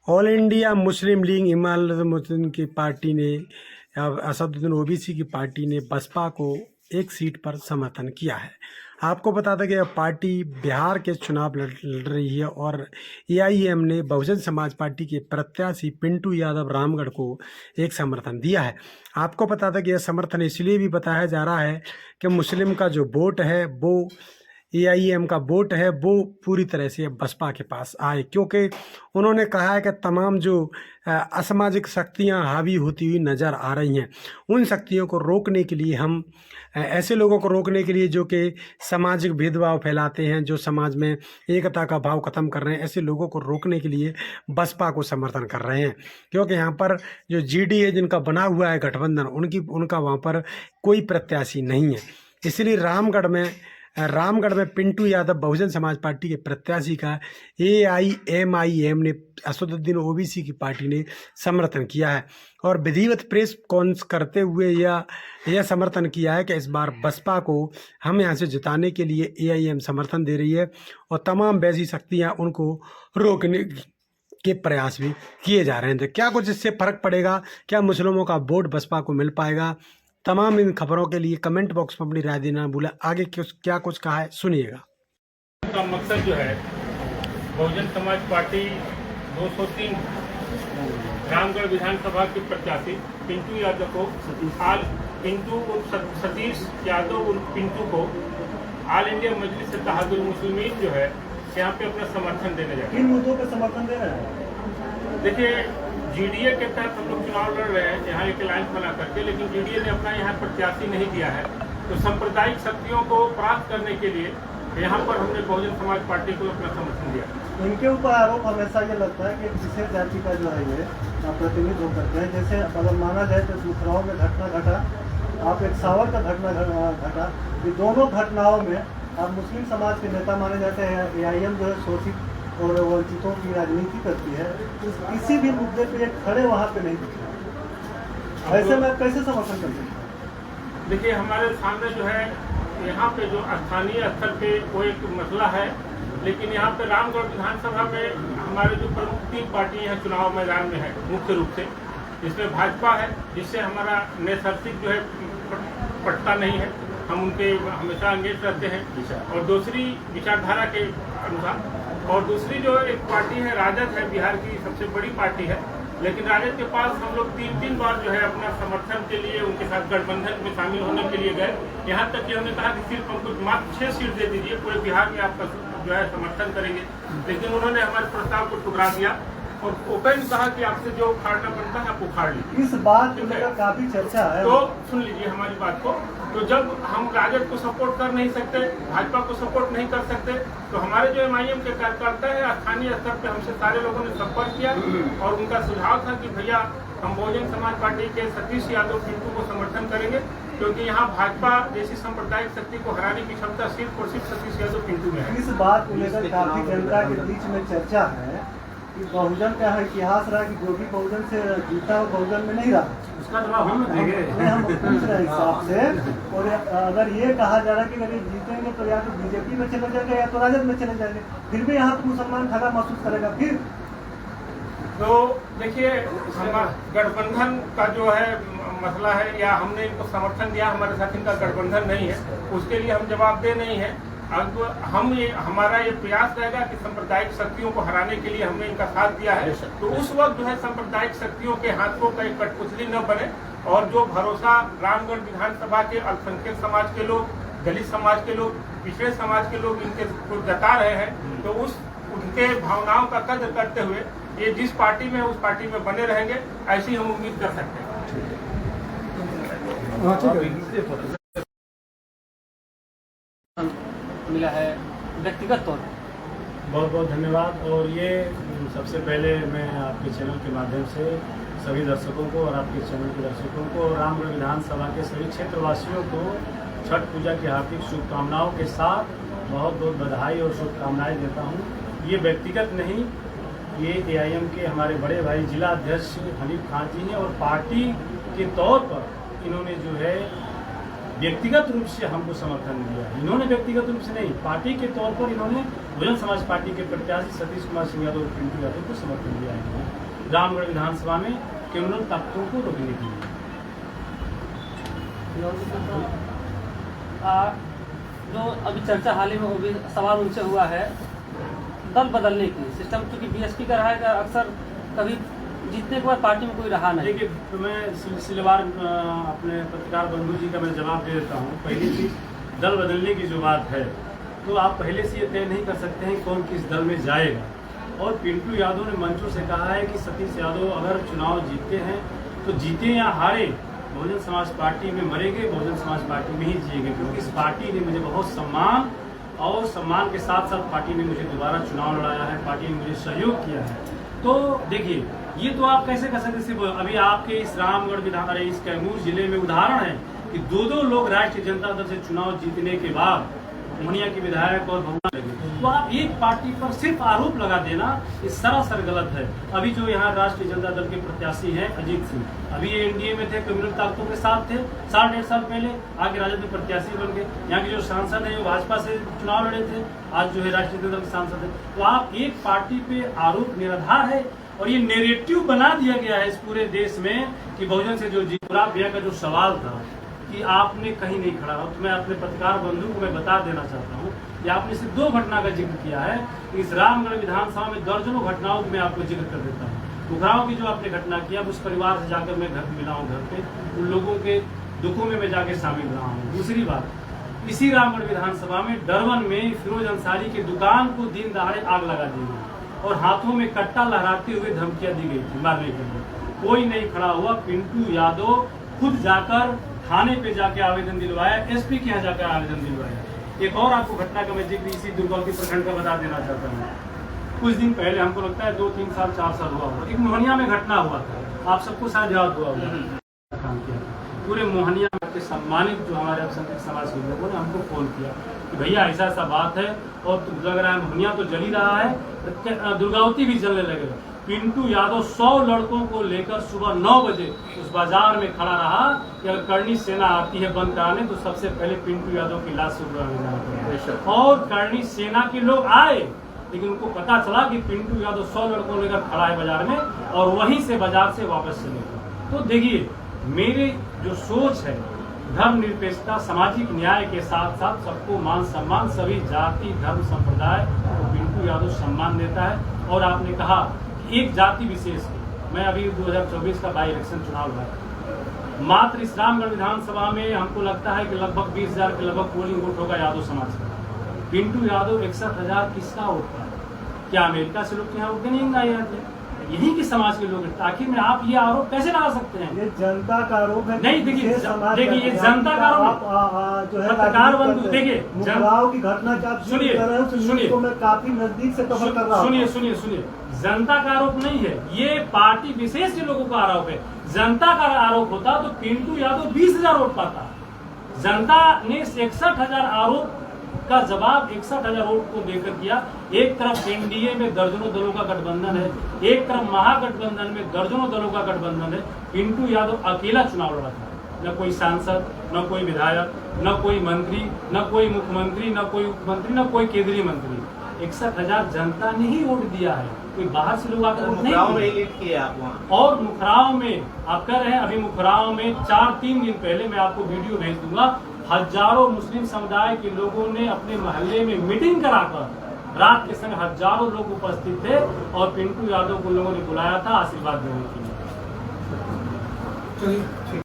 All India Muslim league इमारत मुस्लिम की party ने असदुद्दीन ओवैसी की पार्टी ने बसपा को एक सीट पर समर्थन किया है। आपको बता दें कि यह पार्टी बिहार के चुनाव लड़ रही है और एआईएम ने बहुजन समाज पार्टी के प्रत्याशी पिंटू यादव रामगढ़ को एक समर्थन दिया है। आपको बता दें कि यह समर्थन इसलिए भी बताया जा रहा है कि मुस्लिम का जो वोट है वो एआईएम का वोट है वो पूरी तरह से बसपा के पास आए, क्योंकि उन्होंने कहा है कि तमाम जो असामाजिक शक्तियां हावी होती हुई नज़र आ रही हैं, उन शक्तियों को रोकने के लिए हम ऐसे लोगों को रोकने के लिए जो कि सामाजिक भेदभाव फैलाते हैं, जो समाज में एकता का भाव ख़त्म कर रहे हैं, ऐसे लोगों को रोकने के लिए बसपा को समर्थन कर रहे हैं। क्योंकि यहाँ पर जो जीडी है जिनका बना हुआ है गठबंधन, उनका वहाँ पर कोई प्रत्याशी नहीं है। इसलिए रामगढ़ में पिंटू यादव बहुजन समाज पार्टी के प्रत्याशी का एआईएमआईएम ने असदुद्दीन ओवैसी की पार्टी ने समर्थन किया है और विधिवत प्रेस कॉन्फ्रेंस करते हुए यह समर्थन किया है कि इस बार बसपा को हम यहाँ से जिताने के लिए एआईएम समर्थन दे रही है और तमाम वैसी शक्तियाँ उनको रोकने के प्रयास भी किए जा रहे हैं। तो क्या कुछ इससे फर्क पड़ेगा, क्या मुस्लिमों का वोट बसपा को मिल पाएगा? तमाम इन खबरों के लिए कमेंट बॉक्स में अपनी राय देना भूलें। आगे क्या कुछ कहा है सुनिएगा। का मकसद जो है बहुजन समाज पार्टी 203 रामगढ़ विधानसभा के प्रत्याशी पिंटू यादव को सतीश यादव उर्फ पिंटू को ऑल इंडिया मजलिस इत्तेहादुल मुस्लिमीन जो है यहाँ पे अपना समर्थन देने जा रहे हैं। किन मुद्दों पे समर्थन दे रहे हैं? देखिए, जीडीए के तहत हम लोग चुनाव लड़ रहे हैं यहाँ एक अलायंस बना करके, लेकिन जीडीए ने अपना यहाँ प्रत्याशी नहीं दिया है। तो सांप्रदायिक शक्तियों को परास्त करने के लिए यहाँ पर हमने बहुजन समाज पार्टी को अपना समर्थन दिया। इनके ऊपर आरोप हमेशा ये लगता है कि विशेष जाति का जो है ये प्रतिनिधित्व करते हैं। जैसे अगर माना जाए तो मुखराव में घटना घटा, आप एक सावर का घटना घटा, ये दोनों घटनाओं में आप मुस्लिम समाज के नेता माने जाते हैं। एआईएम जो है शोषित और वंचितों की राजनीति करती है, किसी भी मुद्दे पे ये खड़े वहाँ पे नहीं दिख रहे। ऐसे में कैसे समर्थन कर सकते हैं? देखिए, हमारे सामने जो है यहाँ पे जो स्थानीय स्तर पे वो एक मसला है, लेकिन यहाँ पे रामगढ़ विधानसभा में हमारे जो प्रमुख 3 पार्टी यहाँ चुनाव मैदान में है मुख्य रूप से, इसमें भाजपा है जिससे हमारा नैसर्गिक जो है पटता नहीं है, हम उनके हमेशा अंगेज रहते हैं और दूसरी विचारधारा के अनुसार, और दूसरी जो एक पार्टी है राजद है, बिहार की सबसे बड़ी पार्टी है, लेकिन राजद के पास हम लोग 3 बार जो है अपना समर्थन के लिए उनके साथ गठबंधन में शामिल होने के लिए गए। यहाँ तक कि हमने कहा कि सिर्फ हमको मात्र 6 सीट दे दीजिए, पूरे बिहार में आपका जो है समर्थन करेंगे, लेकिन उन्होंने हमारे प्रस्ताव को ठुकरा दिया और ओपन कहा कि आपसे जो उखाड़ना बनता है आप उखाड़ लीजिए। इस बात को लेकर काफी चर्चा है। तो सुन लीजिए हमारी बात को। तो जब हम राजद को सपोर्ट कर नहीं सकते, भाजपा को सपोर्ट नहीं कर सकते, तो हमारे जो एमआईएम के कार्यकर्ता है स्थानीय स्तर पे हमसे सारे लोगों ने संपर्क किया और उनका सुझाव था कि भैया हम बहुजन समाज पार्टी के सतीश यादव पिंटू को समर्थन करेंगे, क्योंकि यहाँ भाजपा जैसी सांप्रदायिक शक्ति को हराने की क्षमता सिर्फ और सिर्फ सतीश यादव पिंटू में है। इस बात को लेकर काफी जनता के बीच में चर्चा है कि बहुजन का इतिहास रहा कि जो भी बहुजन से जीता वो बहुजन में नहीं रहा। उसका जवाब हम देंगे। हम पूछ रहे हिसाब से, और अगर ये कहा जा रहा है कि अगर ये जीतेंगे तो या तो बीजेपी में चले जाएंगे या तो राजद में चले जाएंगे, फिर भी यहाँ तो मुसलमान खड़ा महसूस करेगा। फिर तो देखिए, गठबंधन का जो है मसला है, या हमने इनको समर्थन दिया, हमारे साथ इनका गठबंधन नहीं है, उसके लिए हम जवाबदेह नहीं है। अब हमारा ये प्रयास रहेगा कि सांप्रदायिक शक्तियों को हराने के लिए हमने इनका साथ दिया है, तो उस वक्त जो है सांप्रदायिक शक्तियों के हाथों का एक कठपुतली न बने और जो भरोसा रामगढ़ विधानसभा के अल्पसंख्यक समाज के लोग, दलित समाज के लोग, पिछड़े समाज के लोग इनके को जता रहे हैं, तो उनके भावनाओं का कदर करते हुए ये जिस पार्टी में है उस पार्टी में बने रहेंगे, ऐसी हम उम्मीद कर सकते हैं। मिला है व्यक्तिगत तौर पर। बहुत बहुत धन्यवाद। और ये सबसे पहले मैं आपके चैनल के माध्यम से सभी दर्शकों को और आपके चैनल के दर्शकों को और रामगढ़ विधानसभा के सभी क्षेत्रवासियों को छठ पूजा की हार्दिक शुभकामनाओं के साथ बहुत बहुत बधाई और शुभकामनाएं देता हूँ। ये व्यक्तिगत नहीं, ये एआईएम के हमारे बड़े भाई जिला अध्यक्ष हनीफ खान जी हैं और पार्टी के तौर पर इन्होंने जो है व्यक्तिगत रूप से हमको समर्थन दिया है। इन्होंने व्यक्तिगत रूप से नहीं, पार्टी के तौर पर इन्होंने बहुजन समाज पार्टी के प्रत्याशी सतीश कुमार सिंह यादव और पिंटू यादव को समर्थन दिया है। रामगढ़ विधानसभा में क्रिमिनल तत्वों को रोकने के लिए। जो अभी चर्चा हाल ही में वो भी सवाल उनसे हुआ है दल बदलने की सिस्टम, क्योंकि बीएसपी का रहा है कि अक्सर कभी जीतने के बाद पार्टी में कोई रहा नहीं। देखिए, तो मैं सिलसिलेवार अपने पत्रकार बंधु जी का मैं जवाब दे देता हूँ। पहली चीज दल बदलने की जो बात है, तो आप पहले से ये तय नहीं कर सकते हैं कौन किस दल में जाएगा। और पिंटू यादव ने मंचों से कहा है कि सतीश यादव अगर चुनाव जीतते हैं तो जीते या हारे, बहुजन समाज पार्टी में मरेंगे, बहुजन समाज पार्टी में ही जिएंगे, क्योंकि इस पार्टी ने मुझे बहुत सम्मान और सम्मान के साथ साथ पार्टी ने मुझे दोबारा चुनाव लड़ाया है, पार्टी ने मुझे सहयोग किया है। तो देखिए, ये तो आप कैसे कर सकते सिर्फ अभी आपके इस रामगढ़ विधान इस कैमूर जिले में उदाहरण है कि दो लोग राष्ट्रीय जनता दल से चुनाव जीतने के बाद मोहनिया की विधायक और भगवान लगे, तो आप एक पार्टी पर सिर्फ आरोप लगा देना ये सरासर गलत है। अभी जो यहाँ राष्ट्रीय जनता दल के प्रत्याशी हैं अजीत सिंह, अभी ये एनडीए में थे, क्रिमिनल ताकतों के साथ थे, 1.5 साल पहले आगे राजद में प्रत्याशी बन गए। यहाँ के जो सांसद है वो भाजपा से चुनाव लड़े थे, आज जो है राष्ट्रीय जनता दल के सांसद है। तो आप एक पार्टी पे आरोप निराधार है और ये नेरेटिव बना दिया गया है इस पूरे देश में कि बहुजन से जो गुलाब भैया का जो सवाल था कि आपने कहीं नहीं खड़ा हो, तो मैं अपने पत्रकार बंधु को मैं बता देना चाहता हूँ कि आपने सिर्फ 2 घटना का जिक्र किया है। इस रामगढ़ विधानसभा में दर्जनों घटनाओं को मैं आपको जिक्र कर देता हूँ। मुखराव की जो आपने घटना किया, उस परिवार से जाकर मैं घर मिला हूँ, घर पे उन लोगों के दुखों में मैं जाके शामिल रहा हूँ। दूसरी बात, इसी रामगढ़ विधानसभा में डरवन में फिरोज अंसारी की दुकान को दिन दहाड़े आग लगा दी गई और हाथों में कट्टा लहराते हुए धमकियां दी गई थी मारने के लिए। कोई नहीं खड़ा हुआ। पिंटू यादव खुद जाकर थाने पे जाके आवेदन दिलवाया, एसपी के यहाँ जाकर आवेदन दिलवाया। एक और आपको घटना का मैं जिक्र इसी दुर्गावती प्रखंड का बता देना चाहता हूँ। कुछ दिन पहले हमको लगता है 2, 3 साल 4 साल हुआ होगा, एक मोहनिया में घटना हुआ था, आप सबको शायद याद हुआ होगा। काम किया पूरे मोहनिया के सम्मानित जो हमारे अल्पसंख्यक समाज के लोगों ने हमको फोन किया कि भैया ऐसा ऐसा बात है और लग रहा है मोहनिया तो जल ही रहा है, दुर्गावती भी जलने लगेगा। पिंटू यादव 100 लड़कों को लेकर सुबह 9 बजे उस बाजार में खड़ा रहा कि अगर करणी सेना आती है बंद कराने तो सबसे पहले पिंटू यादव की लाश सुबह जाना पड़ेगा। और करणी सेना के लोग आए, लेकिन उनको पता चला कि पिंटू यादव 100 लड़कों को लेकर खड़ा है बाजार में और वहीं से बाजार से वापस चले गए। तो देखिए, मेरी जो सोच है धर्मनिरपेक्षता, सामाजिक न्याय के साथ साथ सबको मान सम्मान, सभी जाति धर्म संप्रदाय को पिंटू यादव सम्मान देता है। और आपने कहा एक जाति विशेष की, मैं अभी 2024 का बाई इलेक्शन चुनाव हुआ, मात्र इस रामगढ़ विधानसभा में हमको लगता है कि लगभग 20,000 के लगभग पोलिंग वोट होगा यादव समाज का। पिंटू यादव 61,000 किसका वोट था? क्या अमेरिका से लोग यहाँ वोट नहीं आए थे? यही के समाज के लोग हैं। आखिर में आप ये आरोप कैसे लगा सकते हैं? ये जनता का आरोप है। नहीं, देखिए ये जनता का आरोप जो है पत्रकार बंधु, देखिए मुखराव की घटना का आप सुनिए, मैं काफी नजदीक से कवर कर रहा हूँ। सुनिए, जनता का आरोप नहीं है, ये पार्टी विशेष के लोगों का आरोप है। जनता का आरोप होता तो पिंटू यादव 20,000 वोट पाता। जनता ने 61,000 आरोप का जवाब 61,000 वोट को देकर किया। एक तरफ एनडीए में दर्जनों दलों का गठबंधन है, एक तरफ महागठबंधन में दर्जनों दलों का गठबंधन है। पिंटू यादव अकेला चुनाव लड़ा था, न कोई सांसद, न कोई विधायक, न कोई मंत्री, न कोई मुख्यमंत्री, न कोई उपमंत्री, न कोई केंद्रीय मंत्री। 61,000 जनता ने ही वोट दिया है, कोई बाहर से लोग आकर वोट नहीं किया। और मुखराव में आप कह रहे हैं, अभी मुखराव में 4-3 दिन पहले मैं आपको वीडियो भेज दूंगा, हजारों मुस्लिम समुदाय के लोगों ने अपने मोहल्ले में मीटिंग कराकर रात के समय हजारों लोग उपस्थित थे और पिंटू यादव को लोगों ने बुलाया था आशीर्वाद देने के लिए।